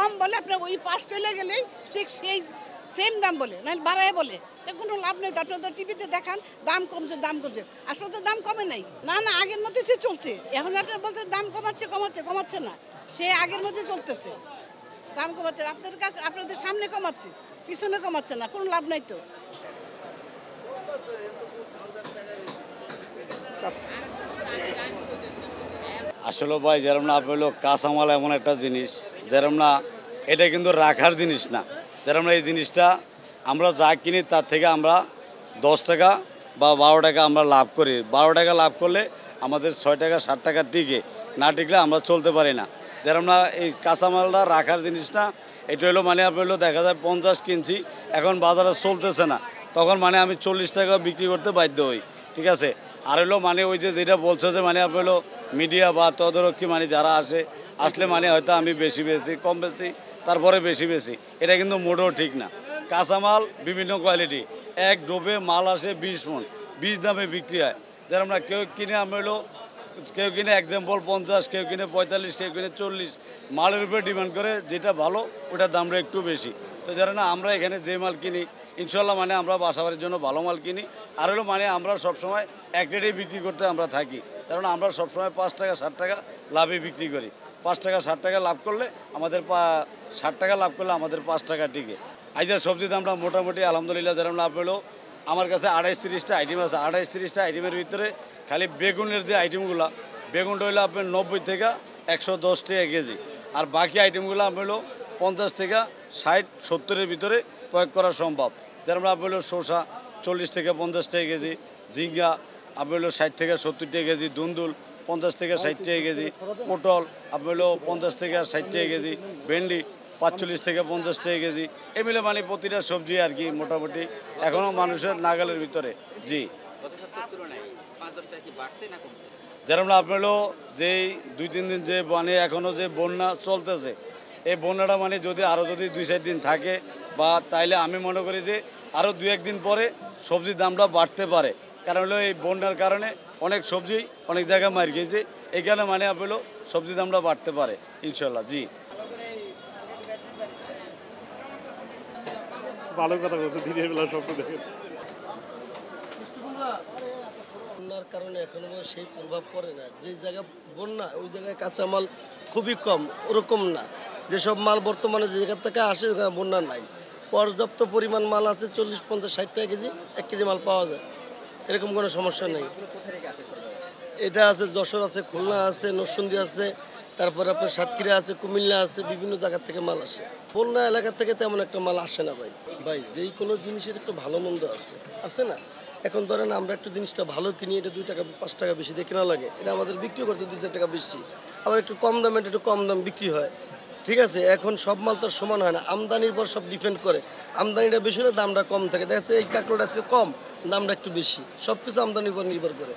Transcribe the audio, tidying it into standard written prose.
কম বলে আপনার ওই পাশ চলে গেলেই ঠিক সেই সেম দাম বলে নাহলে বাড়ায় বলে, কোনো লাভ নেই। আপনারা তো টিভিতে দেখান দাম কমছে দাম কমছে, আসলে তো দাম কমে নাই। না না, আগের মধ্যে সে চলছে। এখন আপনার বলতে দাম কমাচ্ছে কমাচ্ছে, কমাচ্ছে না, সে আগের মধ্যে চলতেছে। দাম কমাচ্ছে আপনাদের কাছে, আপনাদের সামনে কমাচ্ছে, পিছনে কমাচ্ছে না, কোনো লাভ নাই তো। আসলে ভাই যেরকম না আপনার কাঁচামাল এমন একটা জিনিস, যেরকম না এটা কিন্তু রাখার জিনিস না। যেরকম এই জিনিসটা আমরা যা কিনি তার থেকে আমরা 10 টাকা বা 12 টাকা আমরা লাভ করি। 12 টাকা লাভ করলে আমাদের 6 টাকা 7 টাকা টিকে, না টিকলে আমরা চলতে পারি না। যেরকম না এই কাঁচামালটা রাখার জিনিস না। এটা হলো মানে আপনার দেখা যায় 50 কিনছি, এখন বাজারে চলতেছে না, তখন মানে আমি 40 টাকা বিক্রি করতে বাধ্য হই। ঠিক আছে। আর হলো মানে ওই যে যেটা বলছে যে মানে আপনার মিডিয়া বা তদারকি মানে যারা আসলে মানে হয়তো আমি বেশি কম বেশি তারপরে বেশি, এটা কিন্তু মোটেও ঠিক না। কাঁচামাল বিভিন্ন কোয়ালিটি, এক ডোবে মাল আসে 20 মণ, 20 দামে বিক্রি হয়। যারা আমরা কেউ কিনে আমরা কেউ কিনে এক্সাম্পল 50, কেউ কিনে 45, কেউ কিনে 40, মালের উপরে ডিমান্ড করে, যেটা ভালো ওটার দামটা একটু বেশি। তো যারা না আমরা এখানে যে মাল কিনি ইনশাল্লাহ মানে আমরা বাসাবাড়ির জন্য ভালো মাল কিনি। আর হলো মানে আমরা সবসময় এক রেটেই বিক্রি করতে আমরা থাকি, কারণ আমরা সবসময় 5 টাকা 7 টাকা লাভে বিক্রি করি। 5 টাকা 7 টাকা লাভ করলে আমাদের 60 টাকা লাভ করলে আমাদের 5 টাকা টিকে। আইজার সবজির দামটা মোটামুটি আলহামদুলিল্লাহ যেরকম লাভ হলো, আমার কাছে 28-30টা আইটেম আছে। 28-30টা আইটেমের ভিতরে খালি বেগুনের যে আইটেমগুলো, বেগুনটা হইলো আপনার 90 থেকে 110 টাকা কেজি। আর বাকি আইটেমগুলো আপনার 50 থেকে 60-70-এর ভিতরে প্রয়োগ করা সম্ভব। যেরকম আপনার শসা 40 থেকে 50 টাকা কেজি, ঝিঙ্গা আপনার 60 থেকে 70 টাকা কেজি, দুন্দুল 50 থেকে 60 টাকা কেজি, পটল আপনার 50 থেকে 60 টাকা কেজি, ভেন্ডি 45 থেকে 50 টাকা কেজি। এ মিলে মানে প্রতিটা সবজি আর কি মোটামুটি এখনও মানুষের নাগালের ভিতরে। জি, যেরকম আপনার যেই 2-3 দিন যে মানে এখনও যে বন্যা চলতেছে, এই বন্যাটা মানে যদি আরও যদি 2-4 দিন থাকে বা তাইলে আমি মনে করি যে আরও 2-1 দিন পরে সবজির দামটা বাড়তে পারে। কারণ হলো এই বন্যার কারণে অনেক সবজি অনেক জায়গায় মার গিয়েছে, এইখানে মানে আপনার সবজির দামটা বাড়তে পারে ইনশাল্লাহ। জি, ভালো কথা বলছে, দিনের বেলা স্বপ্ন দেখেন। বন্যার কারণে এখনো সেই প্রভাব পড়ে না। যে জায়গায় বন্যা ওই জায়গায় কাঁচামাল খুবই কম, ওরকম না। যেসব মাল বর্তমানে যে জায়গা থেকে আসে ওখানে বন্যা নাই, পর্যাপ্ত পরিমাণ মাল আছে। 40-50-60 টাকা কেজি, 1 কেজি মাল পাওয়া যায়, এরকম কোনো সমস্যা নেই। এটা আছে যশোর আছে, খুলনা আছে, নরসিংদী আছে, তারপরে আপনার সাতক্ষীরা আছে, কুমিল্লা আছে, বিভিন্ন জায়গার থেকে মাল আসে। বন্যা এলাকা থেকে তেমন একটা মাল আসে না ভাই। যেই কোনো জিনিসের একটু ভালো মন্দ আছে না। এখন ধরেন আমরা একটু জিনিসটা ভালো কিনি, এটা 2 টাকা 5 টাকা বেশি দিয়ে কেনা লাগে, এটা আমাদের বিক্রি করতে 2-4 টাকা বেশি। আবার একটু কম দামে একটু কম দাম বিক্রি হয়। ঠিক আছে, এখন সব মাল তো সমান হয় না, আমদানির পর সব ডিপেন্ড করে। আমদানিটা বেশি হলে দামটা কম থাকে। দেখা যাচ্ছে এই কাঁকড়াটা আজকে কম, দামটা একটু বেশি, সব কিছু আমদানির উপর নির্ভর করে।